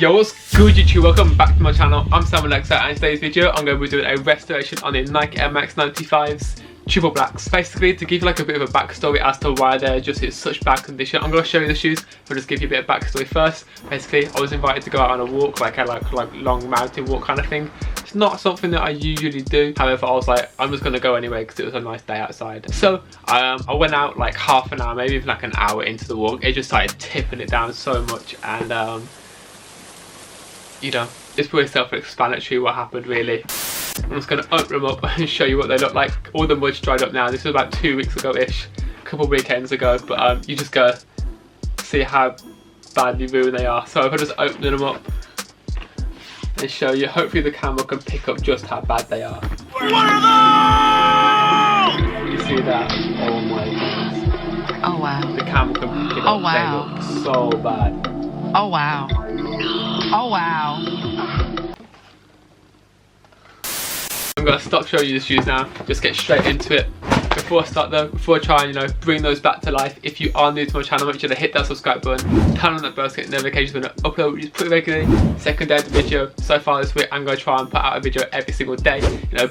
Yo, what's good YouTube? Welcome back to my channel. I'm Alxr, and in today's video I'm going to be doing a restoration on the Nike Air Max 95s triple blacks. Basically, to give you like a bit of a backstory as to why they're just in such bad condition. I'm going to show you the shoes, but just give you a bit of backstory first. Basically, I was invited to go out on a walk, like a long mountain walk kind of thing. It's not something that I usually do. However, I was like, I'm just going to go anyway because it was a nice day outside. So I went out like half an hour, maybe even like an hour into the walk. It just started tipping it down so much, and you know, it's pretty self-explanatory what happened really. I'm just going to open them up and show you what they look like. All the mud's dried up now. This was about 2 weeks ago-ish, a couple of weekends ago, but you just go see how badly ruined they are. So if I just open them up and show you, hopefully the camera can pick up just how bad they are. What are those? You see that? Oh my goodness. Oh wow. The camera can pick it up. Oh wow. They look so bad. Oh wow. Oh wow. I'm going to stop showing you the shoes now, just get straight into it. Before I start though, before I try and bring those back to life, if you are new to my channel, make sure to hit that subscribe button, turn on that bell to get notifications when I upload videos pretty regularly. Second day of the video, so far this week I'm going to try and put out a video every single day,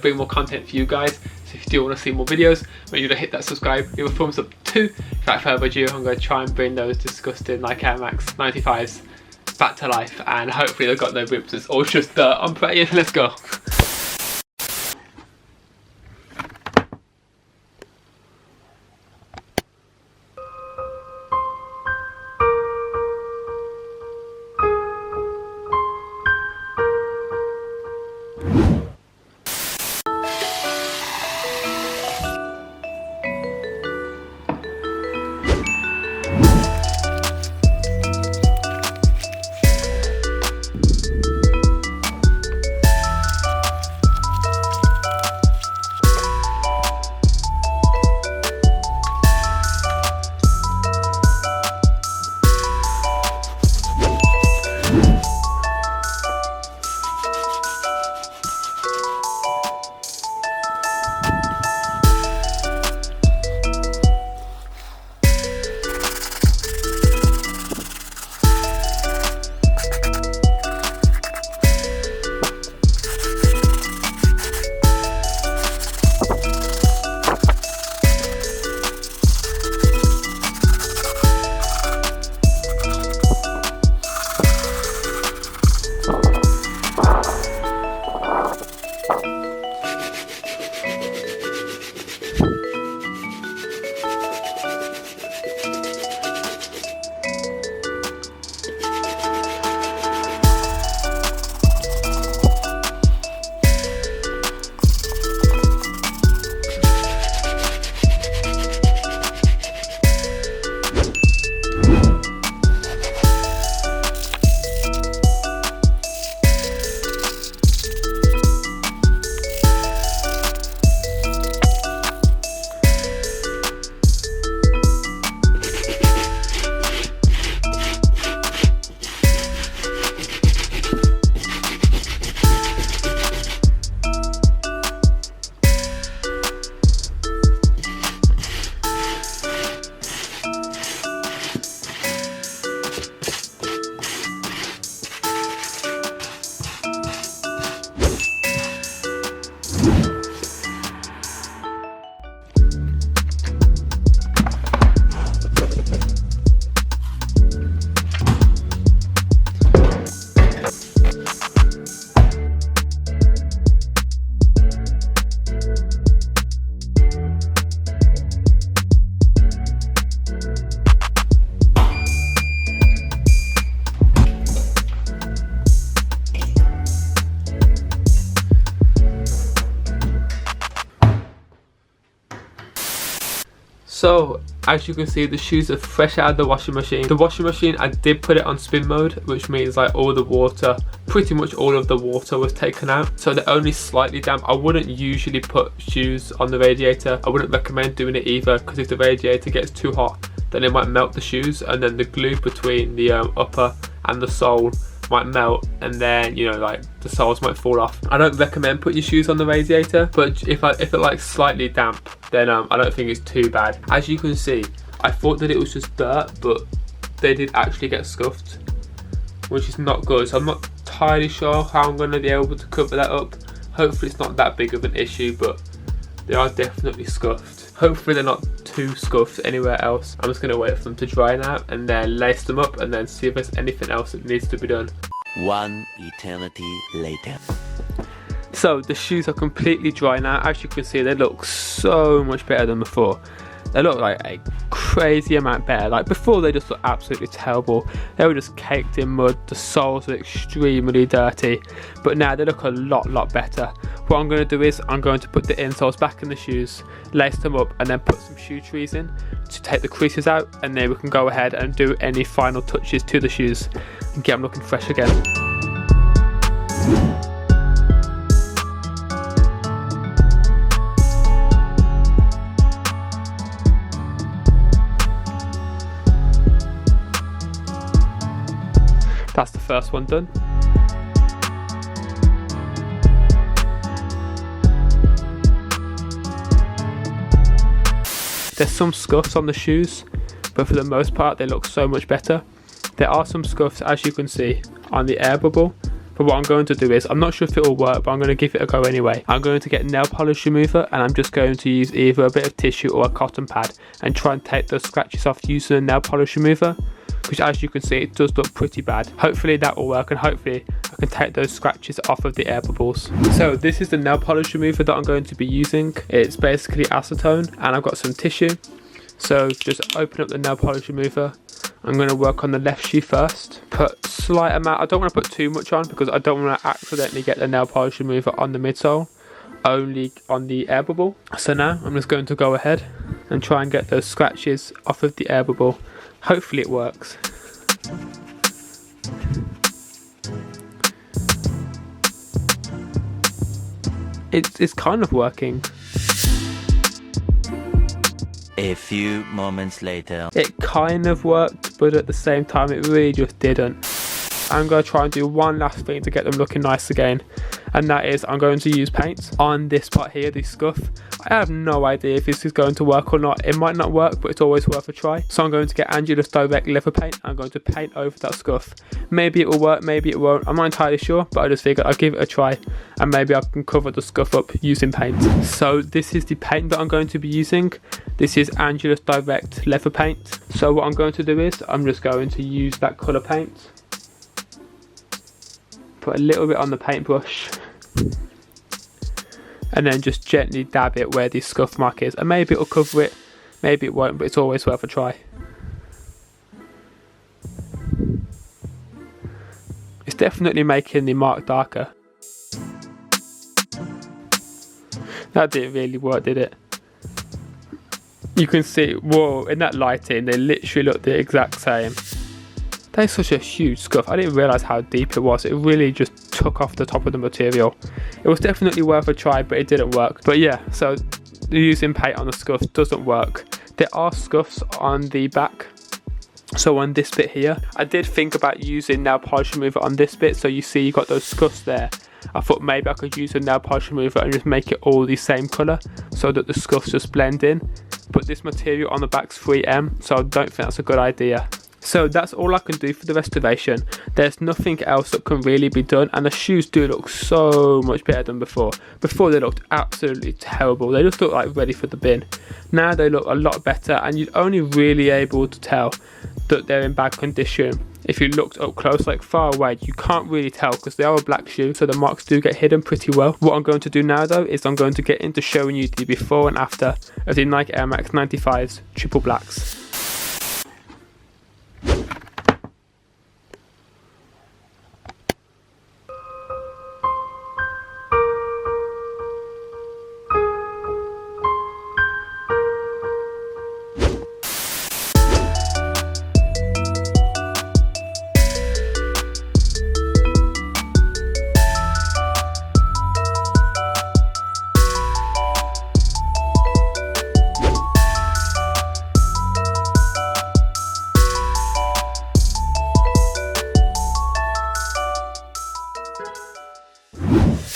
bring more content for you guys. So if you do want to see more videos, make sure to hit that subscribe, leave a thumbs up too. Without further ado, I'm going to try and bring those disgusting Nike Air Max 95s back to life, and hopefully they've got no rips, it's all just dirt. I'm praying, let's go. So as you can see, the shoes are fresh out of the washing machine. The washing machine, I did put it on spin mode, which means like all the water, pretty much all of the water was taken out, so they're only slightly damp. I wouldn't usually put shoes on the radiator. I wouldn't recommend doing it either, because if the radiator gets too hot, then it might melt the shoes, and then the glue between the upper and the sole might melt, and then like the soles might fall off. I don't recommend put your shoes on the radiator, but if it like slightly damp, then I don't think it's too bad. As you can see, I thought that it was just dirt, but they did actually get scuffed. which is not good. So I'm not entirely sure how I'm going to be able to cover that up. Hopefully it's not that big of an issue, but they are definitely scuffed. Hopefully they're not too scuffed anywhere else. I'm just going to wait for them to dry now and then lace them up and then see if there's anything else that needs to be done. One eternity later. So the shoes are completely dry now. As you can see, they look so much better than before. They look like a crazy amount better. Like before, they just looked absolutely terrible. They were just caked in mud. The soles were extremely dirty, but now they look a lot better. What I'm going to do is I'm going to put the insoles back in the shoes, lace them up, and then put some shoe trees in to take the creases out, and then we can go ahead and do any final touches to the shoes and get them looking fresh again. That's the first one done. There's some scuffs on the shoes, but for the most part they look so much better. There are some scuffs, as you can see, on the air bubble, but what I'm going to do is, I'm not sure if it will work, but I'm going to give it a go anyway. I'm going to get nail polish remover and I'm just going to use either a bit of tissue or a cotton pad and try and take those scratches off using a nail polish remover, which as you can see it does look pretty bad. Hopefully that will work and hopefully I can take those scratches off of the air bubbles. So this is the nail polish remover that I'm going to be using. It's basically acetone and I've got some tissue. So just open up the nail polish remover. I'm going to work on the left shoe first. Put slight amount, I don't want to put too much on because I don't want to accidentally get the nail polish remover on the midsole, only on the air bubble. So now I'm just going to go ahead and try and get those scratches off of the air bubble. Hopefully it works. It's kind of working. A few moments later. It kind of worked, but at the same time it really just didn't. I'm going to try and do one last thing to get them looking nice again, and that is I'm going to use paint on this part here, this scuff. I have no idea if this is going to work or not. It might not work, but it's always worth a try. So I'm going to get Alxr Direct leather paint. I'm going to paint over that scuff. Maybe it will work, maybe it won't. I'm not entirely sure, but I just figured I'll give it a try and maybe I can cover the scuff up using paint. So this is the paint that I'm going to be using. This is Alxr Direct leather paint. So what I'm going to do is I'm just going to use that colour paint. Put a little bit on the paintbrush and then just gently dab it where the scuff mark is, and maybe it'll cover it, maybe it won't, but it's always worth a try. It's definitely making the mark darker. That didn't really work, did it? You can see, whoa, in that lighting they literally look the exact same. That's such a huge scuff. I didn't realise how deep it was. It really just took off the top of the material. It was definitely worth a try, but it didn't work. But yeah, so using paint on the scuff doesn't work. There are scuffs on the back. So on this bit here, I did think about using nail polish remover on this bit. So you see you got those scuffs there. I thought maybe I could use a nail polish remover and just make it all the same colour so that the scuffs just blend in. But this material on the back's 3M, so I don't think that's a good idea. So that's all I can do for the restoration. There's nothing else that can really be done, and the shoes do look so much better than before. Before they looked absolutely terrible. They just looked like ready for the bin. Now they look a lot better, and you're only really able to tell that they're in bad condition if you looked up close. Like far away you can't really tell because they are a black shoe, so the marks do get hidden pretty well. What I'm going to do now though is I'm going to get into showing you the before and after of the Nike Air Max 95s triple blacks.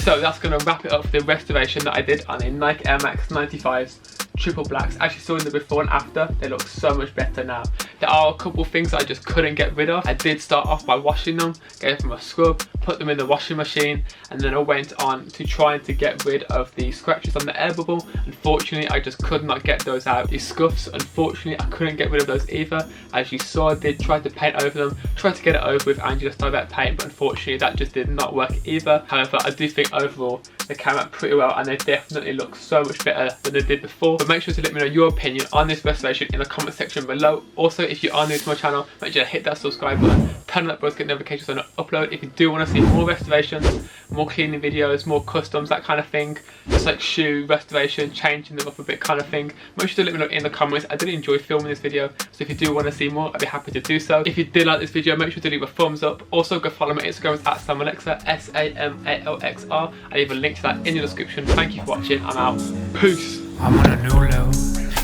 So that's going to wrap it up for the restoration that I did on a Nike Air Max 95s triple blacks. As you saw in the before and after, they look so much better now. There are a couple things that I just couldn't get rid of. I did start off by washing them, gave them a scrub, put them in the washing machine, and then I went on to trying to get rid of the scratches on the air bubble. Unfortunately, I just could not get those out. The scuffs, unfortunately, I couldn't get rid of those either. As you saw, I did try to paint over them, tried to get it over with Angela's direct paint, but unfortunately that just did not work either. However, I do think overall they came out pretty well, and they definitely look so much better than they did before. But make sure to let me know your opinion on this restoration in the comment section below. Also, if you are new to my channel, make sure to hit that subscribe button, turn on that bell to get notifications when I upload. If you do want to see more restorations, more cleaning videos, more customs, that kind of thing, just like shoe restoration, changing them up a bit kind of thing, make sure to let me know in the comments. I did enjoy filming this video, so if you do want to see more, I'd be happy to do so. If you did like this video, make sure to leave a thumbs up. Also, go follow my Instagram at SamAlxr, SAMALXR. I leave a link to that in the description. Thank you for watching. I'm out. Peace. I'm on a new level,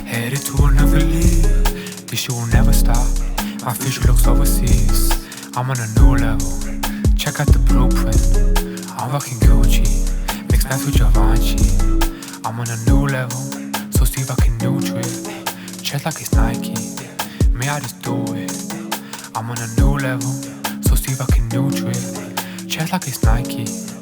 headed to another league. This shit will never stop. My future looks overseas. I'm on a new level. Check out the blueprint. I'm rocking Gucci, mixed match with Givenchy. I'm on a new level, so see if I can neutral it. Chest like it's Nike, me I just do it. I'm on a new level, so see if I can neutral it. Chest like it's Nike.